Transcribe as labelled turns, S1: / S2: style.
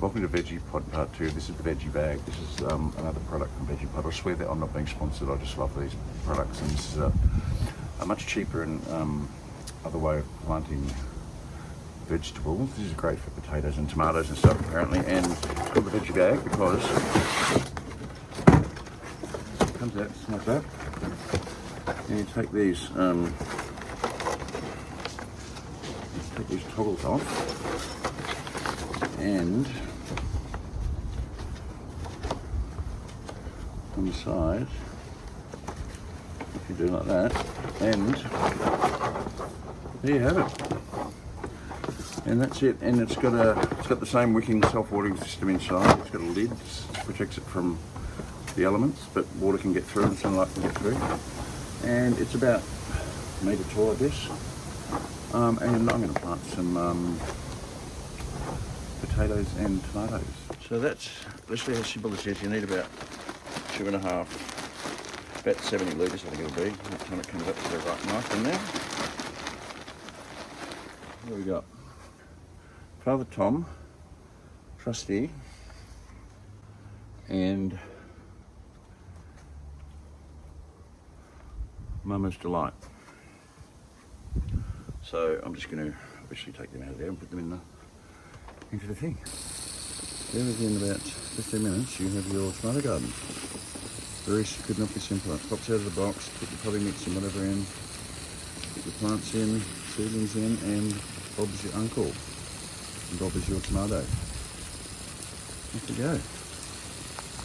S1: Welcome to Vegepod Part 2. This is the Vegebag. This is another product from Vegepod. I swear that I'm not being sponsored. I just love these products, and this is a much cheaper and other way of planting vegetables. This is great for potatoes and tomatoes and stuff apparently, and it's called the Vegebag because it comes out just like that, and you take these toggles off, and on the side, if you do like that, and there you have it. And that's it. And it's got the same wicking self-watering system inside. It's got a lid, protects it from the elements, but water can get through and sunlight can get through. And it's about a metre tall, I guess. And I'm going to plant some potatoes and tomatoes. So that's how simple this is. You need about 2.5, about 70 litres I think it'll be. By the time it comes up to the right knife in there. What have we got? Father Tom, Trusty, and Mama's Delight. So I'm just going to obviously take them out of there and put them into the thing. There within about 15 minutes you have your tomato garden. Could not be simpler. Pops out of the box, put your potting mix and whatever in, put your plants in, seedlings in, and Bob's your uncle. And Bob is your tomato. Off we go.